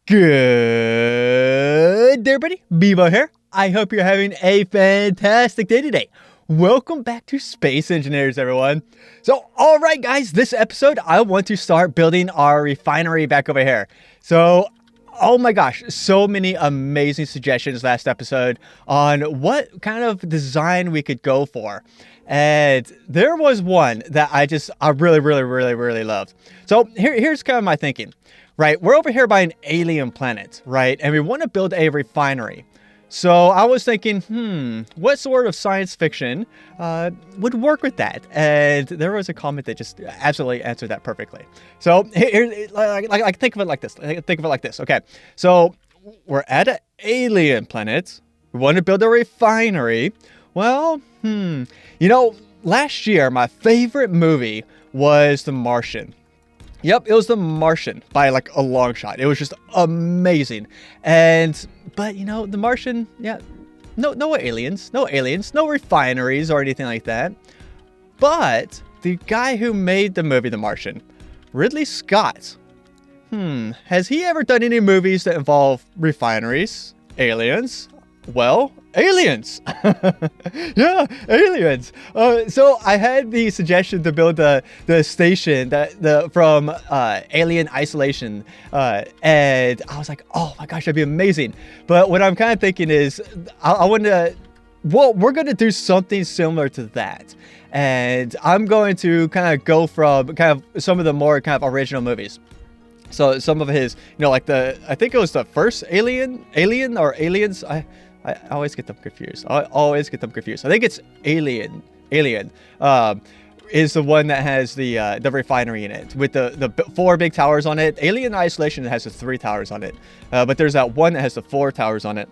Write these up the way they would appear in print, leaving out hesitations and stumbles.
Good day, everybody. Bevo here. I hope you're having a fantastic day today. Welcome back to Space Engineers, everyone. So, all right, guys, this episode, I want to start building our refinery back over here. So, oh my gosh, so many amazing suggestions last episode on what kind of design we could go for. And there was one that I really loved. So, here's kind of my thinking. Right, we're over here by an alien planet, right? And we want to build a refinery. So I was thinking, what sort of science fiction would work with that? And there was a comment that just absolutely answered that perfectly. So here, think of it like this. Okay, so we're at an alien planet. We want to build a refinery. Well, last year my favorite movie was The Martian. Yep, it was The Martian by like a long shot. It was just amazing. But The Martian, yeah, no aliens, no refineries or anything like that. But the guy who made the movie The Martian, Ridley Scott, has he ever done any movies that involve refineries, aliens? Well, aliens. Yeah, aliens. So I had the suggestion to build the station from Alien Isolation, and I was like, oh my gosh, that'd be amazing. But what I'm kind of thinking is, we're going to do something similar to that, and I'm going to kind of go from kind of some of the more kind of original movies. So some of his, I think it was the first Alien or Aliens. I always get them confused. I think it's Alien. Is the one that has the refinery in it with the 4 big towers on it. Alien Isolation has the 3 towers on it, but there's that one that has the 4 towers on it.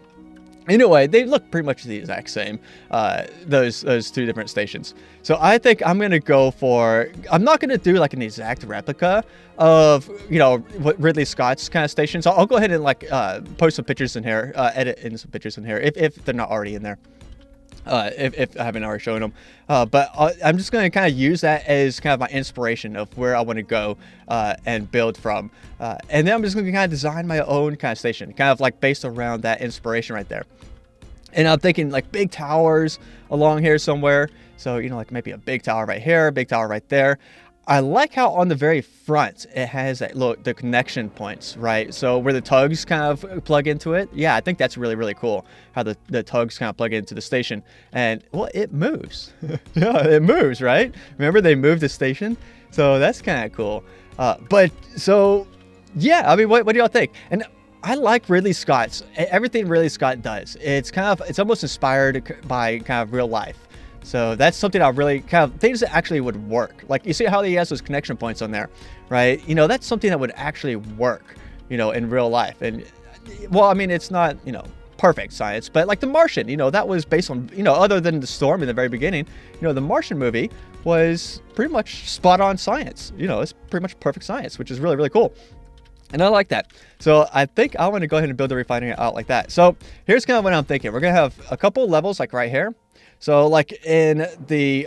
Anyway, they look pretty much the exact same, those 2 different stations. So I think I'm going to go for, I'm not going to do like an exact replica of, what Ridley Scott's kind of station. So I'll go ahead and post some pictures in here, edit in some pictures in here, if they're not already in there. If I haven't already shown them. But I'm just going to kind of use that as kind of my inspiration of where I want to go and build from. And then I'm just going to kind of design my own kind of station, kind of like based around that inspiration right there. And I'm thinking like big towers along here somewhere. So, like maybe a big tower right here, a big tower right there. I like how on the very front it has the connection points, right? So where the tugs kind of plug into it. Yeah, I think that's really cool how the tugs kind of plug into the station. And well, it moves. Yeah, it moves, right? Remember they moved the station? So that's kind of cool. But so yeah, I mean, what do y'all think? And I like everything Ridley Scott does. It's almost inspired by kind of real life. So that's something I really kind of things that actually would work. Like you see how he has those connection points on there, right? That's something that would actually work, in real life. And well, I mean, it's not, perfect science, but like The Martian, that was based on, other than the storm in the very beginning, the Martian movie was pretty much spot on science. It's pretty much perfect science, which is really cool. And I like that. So I think I want to go ahead and build the refinery out like that. So here's kind of what I'm thinking. We're going to have a couple levels like right here. So like in the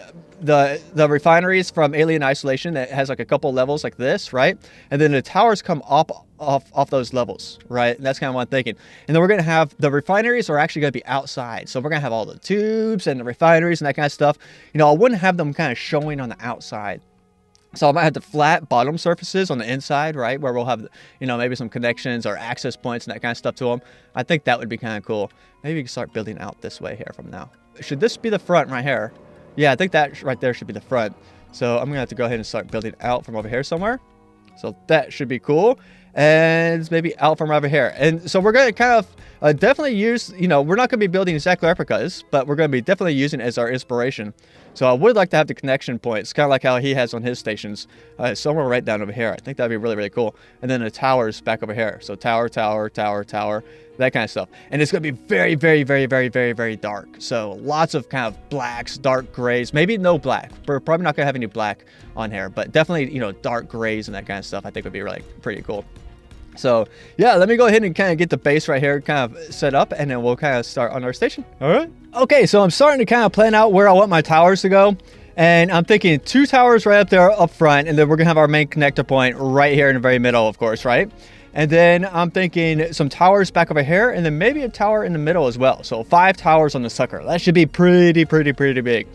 refineries from Alien Isolation, it has like a couple levels like this, right? And then the towers come off those levels, right? And that's kind of what I'm thinking. And then we're going to have the refineries are actually going to be outside. So we're going to have all the tubes and the refineries and that kind of stuff. I wouldn't have them kind of showing on the outside. So I might have the flat bottom surfaces on the inside, right? Where we'll have, maybe some connections or access points and that kind of stuff to them. I think that would be kind of cool. Maybe we can start building out this way here from now. Should this be the front right here? Yeah, I think that right there should be the front. So I'm going to have to go ahead and start building out from over here somewhere. So that should be cool. And maybe out from over here. And so we're going to kind of definitely use, we're not going to be building exact replicas, but we're going to be definitely using it as our inspiration. So I would like to have the connection points, kind of like how he has on his stations, somewhere right down over here. I think that'd be really cool. And then the towers back over here. So tower, that kind of stuff. And it's going to be very dark. So lots of kind of blacks, dark grays, maybe no black. We're probably not going to have any black on here, but definitely, dark grays and that kind of stuff I think would be really pretty cool. So yeah, let me go ahead and kind of get the base right here kind of set up, and then we'll kind of start on our station. All right. Okay, so I'm starting to kind of plan out where I want my towers to go. And I'm thinking 2 towers right up there up front, and then we're going to have our main connector point right here in the very middle, of course, right? And then I'm thinking some towers back over here, and then maybe a tower in the middle as well. So 5 towers on the sucker. That should be pretty big.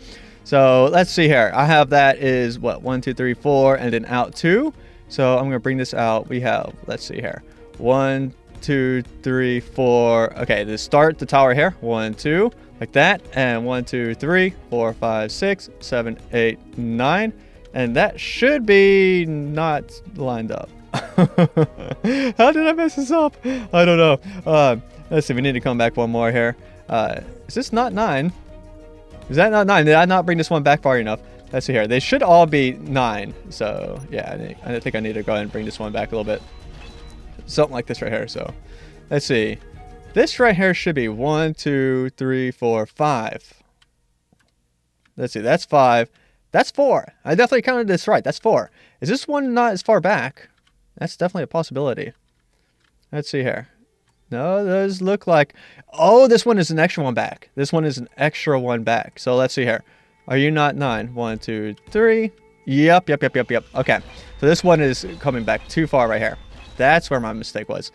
So let's see here. I have that is what, 1, 2, 3, 4, and then out 2. So I'm gonna bring this out. We have, let's see here, 1, 2, 3, 4. Okay, to start the tower here, 1, 2, like that, and 1, 2, 3, 4, 5, 6, 7, 8, 9, and that should be not lined up. How did I mess this up? I don't know. Let's see. We need to come back one more here. Is this not 9? Is that not 9? Did I not bring this one back far enough? Let's see here. They should all be 9. So yeah, I think I need to go ahead and bring this one back a little bit. Something like this right here. So let's see. This right here should be 1, 2, 3, 4, 5. Let's see. That's 5. That's 4. I definitely counted this right. That's 4. Is this one not as far back? That's definitely a possibility. Let's see here. No, those look like... Oh, this one is an extra one back. This one is an extra one back. So let's see here. Are you not 9? 1, 2, 3. Yep. Okay. So this one is coming back too far right here. That's where my mistake was.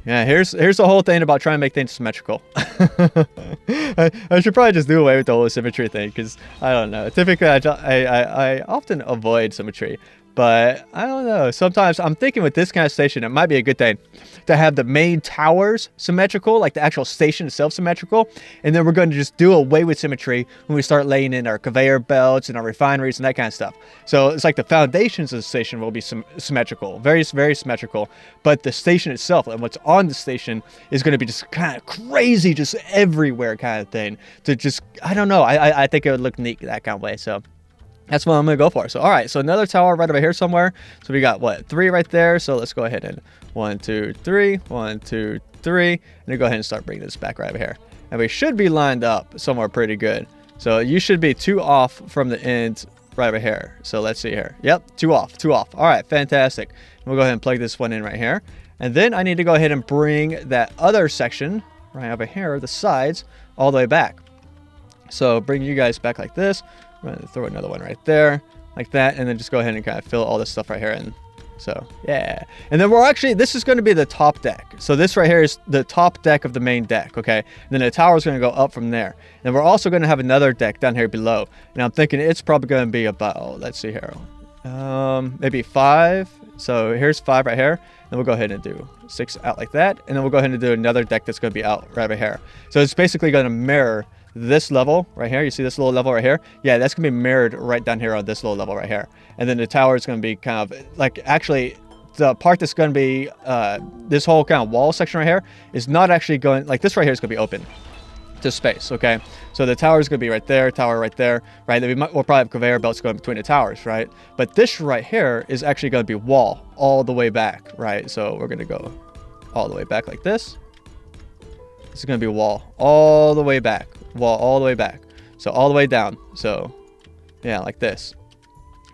Yeah, here's the whole thing about trying to make things symmetrical. I should probably just do away with the whole symmetry thing, because I don't know. Typically, I often avoid symmetry. But I don't know. Sometimes I'm thinking with this kind of station, it might be a good thing to have the main towers symmetrical, like the actual station itself symmetrical. And then we're going to just do away with symmetry when we start laying in our conveyor belts and our refineries and that kind of stuff. So it's like the foundations of the station will be symmetrical, very symmetrical. But the station itself and what's on the station is going to be just kind of crazy, just everywhere kind of thing. To just, I don't know. I think it would look neat that kind of way. So that's what I'm going to go for. So, all right. So another tower right over here somewhere. So we got, what, 3 right there. So let's go ahead and 1, 2, 3, 1, 2, 3. And then go ahead and start bringing this back right over here. And we should be lined up somewhere pretty good. So you should be 2 off from the end right over here. So let's see here. Yep, 2 off, 2 off. All right, fantastic. We'll go ahead and plug this one in right here. And then I need to go ahead and bring that other section right over here, the sides, all the way back. So bring you guys back like this. I'm gonna throw another one right there, like that, and then just go ahead and kind of fill all this stuff right here in. So yeah, and then we're actually, this is going to be the top deck. So this right here is the top deck of the main deck, okay? And then the tower is going to go up from there. And we're also going to have another deck down here below. And I'm thinking it's probably going to be about, let's see here, maybe 5. So here's 5 right here. Then we'll go ahead and do 6 out like that, and then we'll go ahead and do another deck that's going to be out right over here. So it's basically going to mirror this level right here. You see this little level right here? Yeah, that's gonna be mirrored right down here on this little level right here. And then the tower is gonna be kind of like, actually the part that's gonna be this whole kind of wall section right here is not actually going, like this right here is gonna be open to space, okay? So the tower is gonna be right there, tower right there, right? We'll probably have conveyor belts going between the towers, right? But this right here is actually gonna be wall all the way back, right? So we're gonna go all the way back like this. This is gonna be wall all the way back. Wall all the way back, so all the way down. So yeah, like this,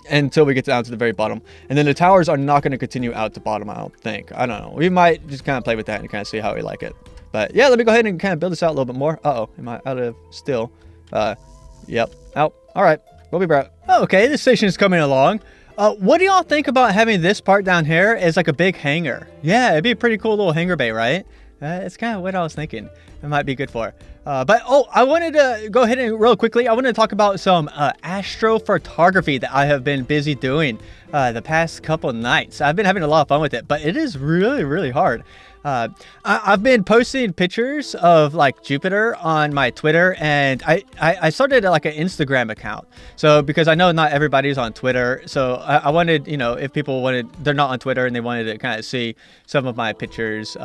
until we get down to the very bottom. And then the towers are not going to continue out to bottom, I don't think. I don't know, we might just kind of play with that and kind of see how we like it. But yeah, let me go ahead and kind of build this out a little bit more. Am I out of steel? Yep, out. All right, we'll be back. Okay, this station is coming along. What do y'all think about having this part down here as like a big hangar? Yeah, it'd be a pretty cool little hangar bay, right? It's kind of what I was thinking it might be good for. But I wanted to go ahead and real quickly, I wanted to talk about some astrophotography that I have been busy doing the past couple nights. I've been having a lot of fun with it, but it is really hard. I've been posting pictures of like Jupiter on my Twitter, and I started like an Instagram account. So because I know not everybody's on Twitter, so I wanted, you know, if people wanted, they're not on Twitter and they wanted to kind of see some of my pictures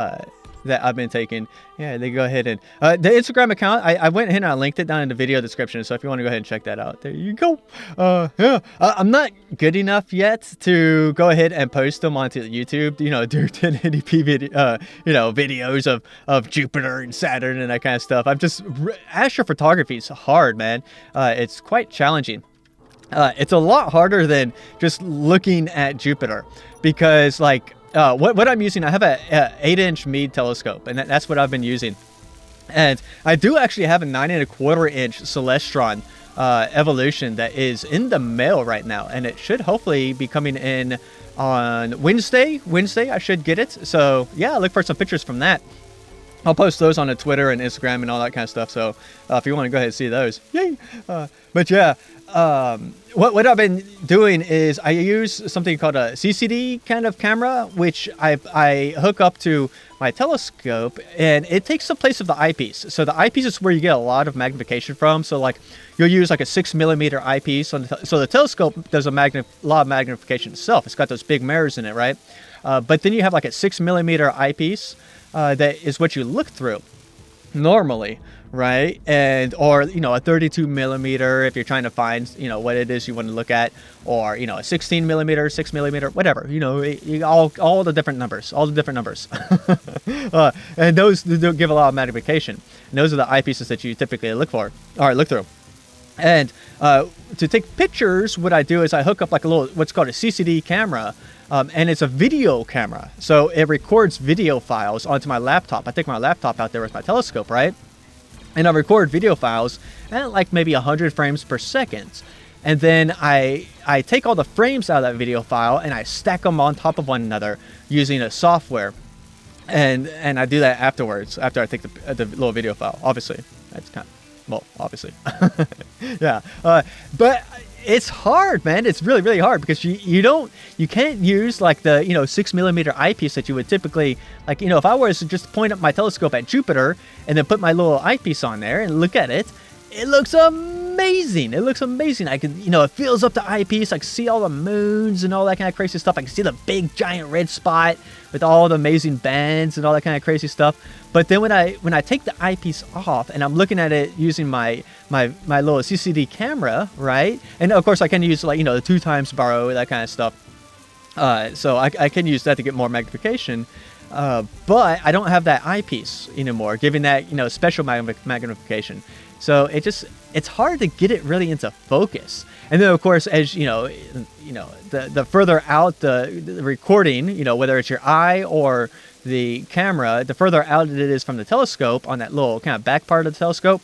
that I've been taking, yeah, they go ahead and the Instagram account, I went ahead and I linked it down in the video description, so if you want to go ahead and check that out, there you go. Yeah, I'm not good enough yet to go ahead and post them onto YouTube, you know, do 1080p video, you know, videos of Jupiter and Saturn and that kind of stuff. I'm just, astrophotography is hard, man. It's quite challenging. It's a lot harder than just looking at Jupiter, because like what I'm using, I have a 8-inch Meade telescope, and that's what I've been using. And I do actually have a 9.25-inch Celestron Evolution that is in the mail right now, and it should hopefully be coming in on Wednesday. I should get it. So yeah, look for some pictures from that. I'll post those on the Twitter and Instagram and all that kind of stuff. So if you want to go ahead and see those, yay! But yeah, what I've been doing is I use something called a CCD kind of camera, which I hook up to my telescope, and it takes the place of the eyepiece. So the eyepiece is where you get a lot of magnification from. So like you'll use like a 6mm eyepiece so the telescope does a lot of magnification itself. It's got those big mirrors in it, right? But then you have like a 6mm eyepiece. That is what you look through normally, right? And or a 32mm if you're trying to find what it is you want to look at, or a 16mm, 6mm, whatever. All the different numbers, and those do give a lot of magnification. And those are the eyepieces that you typically look through. And to take pictures, what I do is I hook up like a little what's called a CCD camera. And it's a video camera. So it records video files onto my laptop. I take my laptop out there with my telescope, right? And I record video files at like maybe 100 frames per second. And then I take all the frames out of that video file and I stack them on top of one another using a software. And I do that afterwards, after I take the little video file. Obviously, that's kind of, well, obviously. Yeah. But it's hard, man. It's really, really hard because you can't use like the 6mm eyepiece that you would typically, like, if I was to just point up my telescope at Jupiter and then put my little eyepiece on there and look at it, it looks amazing. I can, it fills up the eyepiece. I can see all the moons and all that kind of crazy stuff. I can see the big giant red spot with all the amazing bands and all that kind of crazy stuff. But then when I take the eyepiece off and I'm looking at it using my little CCD camera, right? And of course I can use like, the 2x borrow, that kind of stuff. So I can use that to get more magnification. But I don't have that eyepiece anymore, giving that, special magnification. So it's hard to get it really into focus. And then of course, as the further out the recording, whether it's your eye or the camera, the further out it is from the telescope on that little kind of back part of the telescope,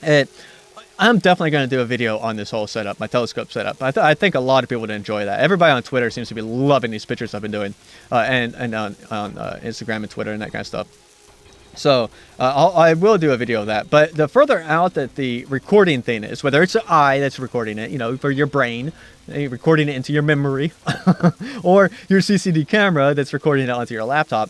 I'm definitely going to do a video on this whole setup, my telescope setup. I think a lot of people would enjoy that. Everybody on Twitter seems to be loving these pictures I've been doing, and on Instagram and Twitter and that kind of stuff. So I will do a video of that. But the further out that the recording thing is, whether it's an eye that's recording it, for your brain, recording it into your memory, or your CCD camera that's recording it onto your laptop,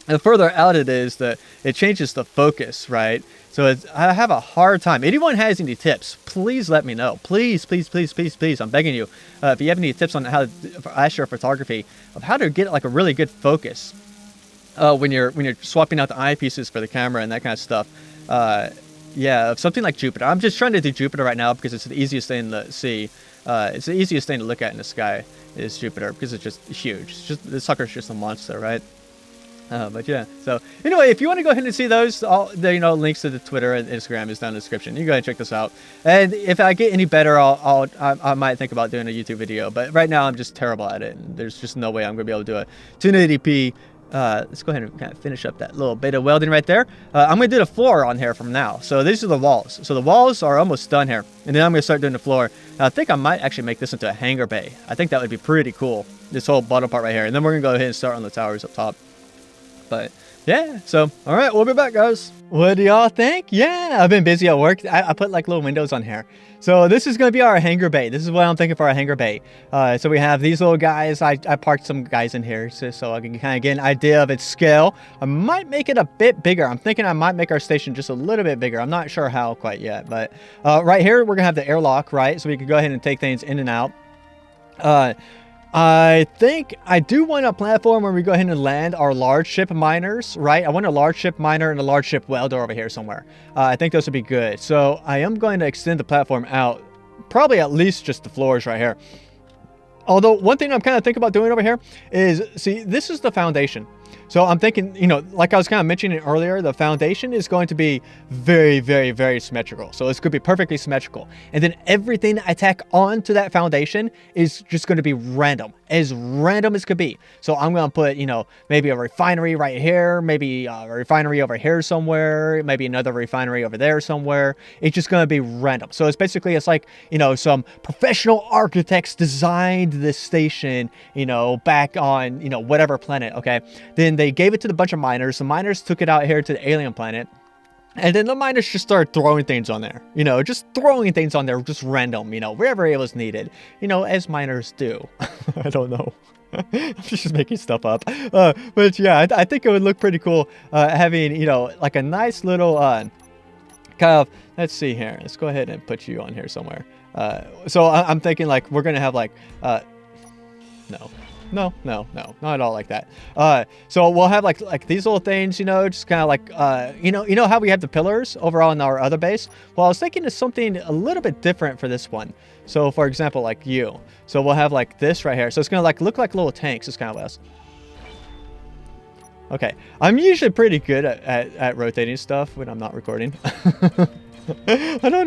the further out it is, that it changes the focus, right? So I have a hard time. Anyone has any tips, please let me know. Please, please, please, please, please. I'm begging you. If you have any tips on how to, for astrophotography, of how to get like a really good focus when you're swapping out the eyepieces for the camera and that kind of stuff. Yeah, something like Jupiter. I'm just trying to do Jupiter right now because it's the easiest thing to see. It's the easiest thing to look at in the sky is Jupiter because it's just huge. It's just, the sucker's just a monster, right? But yeah, so anyway, if you want to go ahead and see those, all the links to the Twitter and Instagram is down in the description. You go ahead and check this out. And if I get any better, I might think about doing a YouTube video. But right now, I'm just terrible at it. And there's just no way I'm gonna be able to do a 1080p. Let's go ahead and kind of finish up that little bit of welding right there. I'm gonna do the floor on here from now. So these are the walls. So the walls are almost done here, and then I'm gonna start doing the floor. I think I might actually make this into a hangar bay. I think that would be pretty cool. This whole bottom part right here, and then we're gonna go ahead and start on the towers up top. But yeah, so all right, we'll be back, guys. What do y'all think? Yeah, I've been busy at work. I put like little windows on here. So this is going to be our hangar bay. This is what I'm thinking for our hangar bay. So we have these little guys. I parked some guys in here so I can kind of get an idea of its scale. I might make it a bit bigger. I'm thinking I might make our station just a little bit bigger. I'm not sure how quite yet. But right here, we're going to have the airlock, right? So we can go ahead and take things in and out. I think I do want a platform where we go ahead and land our large ship miners, right? I want a large ship miner and a large ship welder over here somewhere. I think those would be good. So I am going to extend the platform out, probably at least just the floors right here. Although one thing I'm kind of thinking about doing over here is, see, this is the foundation. So I'm thinking, like I was kind of mentioning earlier, the foundation is going to be very, very, very symmetrical. So it's going to be perfectly symmetrical. And then everything I tack onto that foundation is just going to be random. as random as could be. So I'm going to put, you know, maybe a refinery right here, maybe a refinery over here somewhere, maybe another refinery over there somewhere. It's just going to be random. So it's basically, it's like, you know, some professional architects designed this station, you know, back on, you know, whatever planet, okay? Then they gave it to the bunch of miners. The miners took it out here to the alien planet. And then the miners just started throwing things on there, you know, just throwing things on there, just random, you know, wherever it was needed, you know, as miners do. I don't know. I'm just making stuff up. But yeah, I think it would look pretty cool having, you know, like a nice little kind of, let's see here. Let's go ahead and put you on here somewhere. So I'm thinking like we're going to have like, no, not at all like that. So we'll have like these little things, you know, just kind of like, you know how we have the pillars overall in our other base? Well, I was thinking of something a little bit different for this one. So for example, like you. So we'll have like this right here. So it's going to like look like little tanks. It's kind of what else. Okay. I'm usually pretty good at rotating stuff when I'm not recording. I don't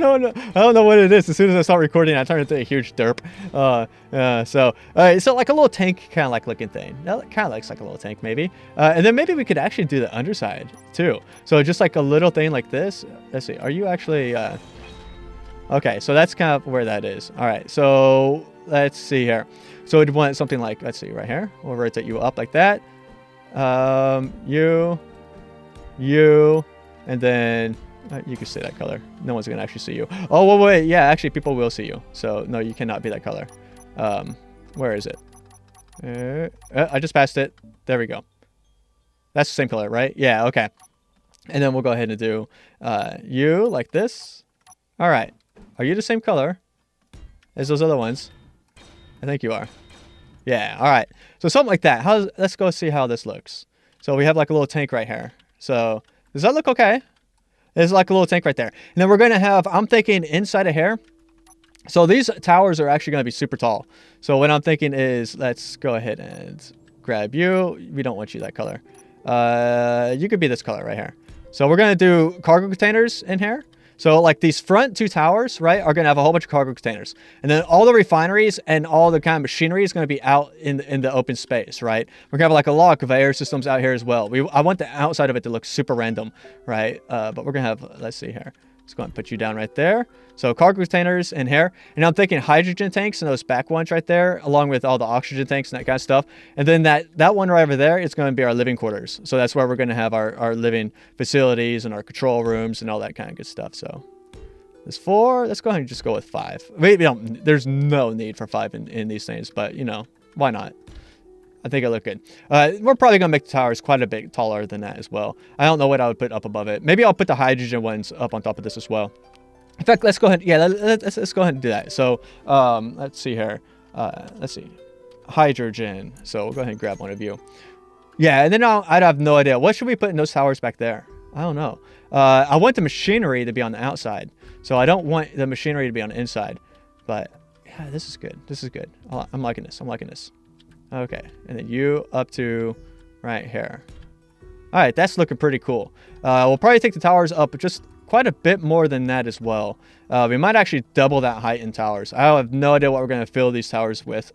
know what it is. As soon as I start recording, I turn into a huge derp. So like a little tank kind of like looking thing. That kind of looks like a little tank maybe. And then maybe we could actually do the underside too. So just like a little thing like this. Let's see. Are you actually? Okay, so that's kind of where that is. All right. So let's see here. So we'd want something like, let's see right here. We'll rotate you up like that. You, and then. You can stay that color. No one's gonna actually see you. Oh, wait. Yeah, actually, people will see you. So no, you cannot be that color. Where is it? I just passed it. There we go. That's the same color, right? Yeah. Okay. And then we'll go ahead and do you like this. All right. Are you the same color as those other ones? I think you are. Yeah. All right. So something like that. Let's go see how this looks. So we have like a little tank right here. So does that look okay? There's like a little tank right there. And then we're going to have, I'm thinking inside of here. So these towers are actually going to be super tall. So what I'm thinking is, let's go ahead and grab you. We don't want you that color. You could be this color right here. So we're going to do cargo containers in here. So like these front two towers, right, are going to have a whole bunch of cargo containers. And then all the refineries and all the kind of machinery is going to be out in the open space, right? We're going to have like a lot of conveyor systems out here as well. I want the outside of it to look super random, right? But we're going to have, let's see here. Let's go ahead and put you down right there. So cargo containers in here. And I'm thinking hydrogen tanks and those back ones right there, along with all the oxygen tanks and that kind of stuff. And then that one right over there is going to be our living quarters. So that's where we're going to have our living facilities and our control rooms and all that kind of good stuff. So there's 4. Let's go ahead and just go with 5. There's no need for 5 in these things, but you know, why not? I think it looked good. We're probably going to make the towers quite a bit taller than that as well. I don't know what I would put up above it. Maybe I'll put the hydrogen ones up on top of this as well. In fact, let's go ahead. Yeah, let's go ahead and do that. So let's see here. Let's see. Hydrogen. So we'll go ahead and grab one of you. Yeah, and then I'd have no idea. What should we put in those towers back there? I don't know. I want the machinery to be on the outside. So I don't want the machinery to be on the inside. But yeah, this is good. This is good. I'm liking this. I'm liking this. Okay, and then you up to right here. All right, that's looking pretty cool. We'll probably take the towers up just quite a bit more than that as well. We might actually double that height in towers. I have no idea what we're going to fill these towers with.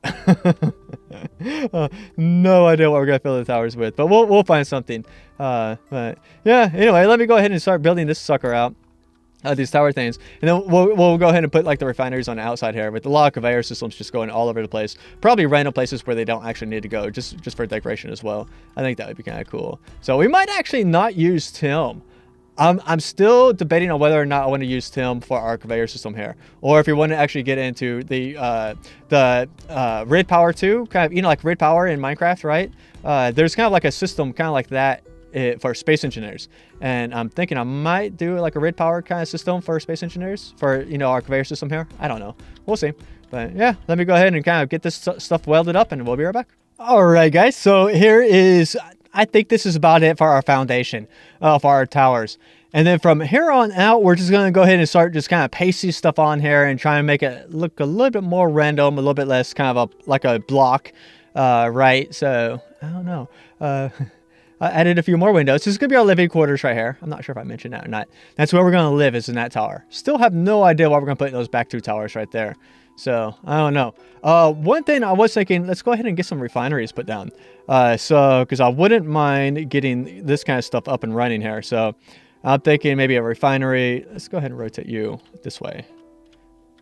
No idea what we're going to fill the towers with, but we'll find something. But yeah, anyway, let me go ahead and start building this sucker out. These tower things, and then we'll go ahead and put like the refineries on the outside here with a lot of conveyor systems just going all over the place, probably random places where they don't actually need to go, just for decoration as well. I think that would be kind of cool. So we might actually not use Tim. I'm still debating on whether or not I want to use Tim for our conveyor system here, or if you want to actually get into the Rid Power 2, kind of, you know, like Rid Power in Minecraft, right? There's kind of like a system kind of like that for space engineers, and I'm thinking I might do like a Rid Power kind of system for space engineers for, you know, our conveyor system here. I don't know, we'll see. But yeah, let me go ahead and kind of get this stuff welded up, and we'll be right back. All right, guys, so here is, I think this is about it for our foundation for our towers. And then from here on out, we're just going to go ahead and start just kind of pasting stuff on here and try and make it look a little bit more random, a little bit less kind of like a block, right? So I don't know. added a few more windows. This is going to be our living quarters right here. I'm not sure if I mentioned that or not. That's where we're going to live, is in that tower. Still have no idea why we're going to put those back 2 towers right there. So, I don't know. One thing I was thinking, let's go ahead and get some refineries put down. Because I wouldn't mind getting this kind of stuff up and running here. So, I'm thinking maybe a refinery. Let's go ahead and rotate you this way,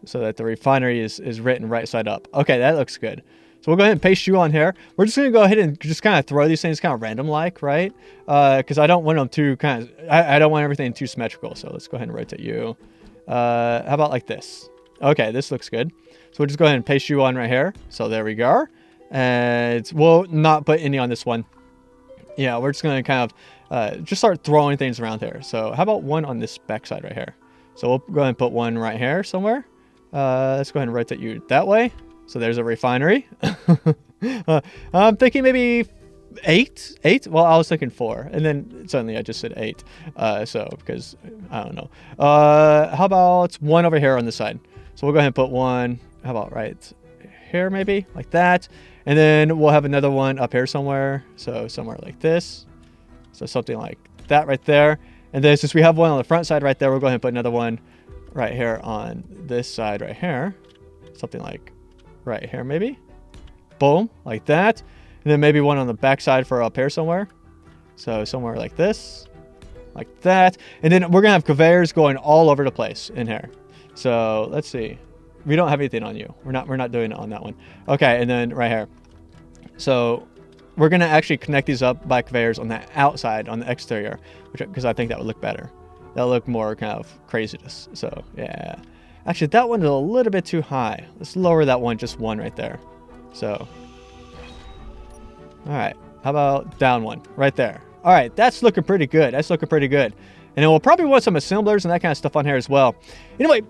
so that the refinery is written right side up. Okay, that looks good. So we'll go ahead and paste you on here. We're just going to go ahead and just kind of throw these things kind of random-like, right? Because I don't want them too kind of... I don't want everything too symmetrical. So let's go ahead and rotate you. How about like this? Okay, this looks good. So we'll just go ahead and paste you on right here. So there we go. And we'll not put any on this one. Yeah, we're just going to kind of just start throwing things around here. So how about one on this back side right here? So we'll go ahead and put one right here somewhere. Let's go ahead and rotate you that way. So there's a refinery. I'm thinking maybe 8? Well, I was thinking 4. And then suddenly I just said 8. Because I don't know. How about one over here on this side? So we'll go ahead and put one. How about right here maybe? Like that. And then we'll have another one up here somewhere. So somewhere like this. So something like that right there. And then since we have one on the front side right there, we'll go ahead and put another one right here on this side right here. Something like right here maybe. Boom, like that. And then maybe one on the back side for up here somewhere. So somewhere like this, like that. And then we're gonna have conveyors going all over the place in here. So let's see. We don't have anything on you. We're not doing it on that one. Okay, and then right here. So we're gonna actually connect these up by conveyors on the outside, on the exterior, because I think that would look better. That'll look more kind of craziness. So yeah. Actually, that one is a little bit too high. Let's lower that one, just one right there. So, all right. How about down one right there? All right, that's looking pretty good. That's looking pretty good. And then we'll probably want some assemblers and that kind of stuff on here as well. Anyway,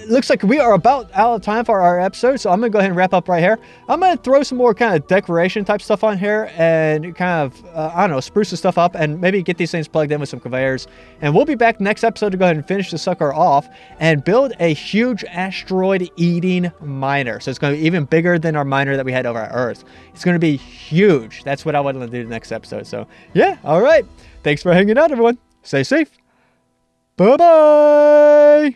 looks like we are about out of time for our episode, so I'm going to go ahead and wrap up right here. I'm going to throw some more kind of decoration type stuff on here and kind of, I don't know, spruce the stuff up and maybe get these things plugged in with some conveyors. And we'll be back next episode to go ahead and finish the sucker off and build a huge asteroid-eating miner. So it's going to be even bigger than our miner that we had over at Earth. It's going to be huge. That's what I want to do next episode. So, yeah, all right. Thanks for hanging out, everyone. Stay safe. Bye-bye.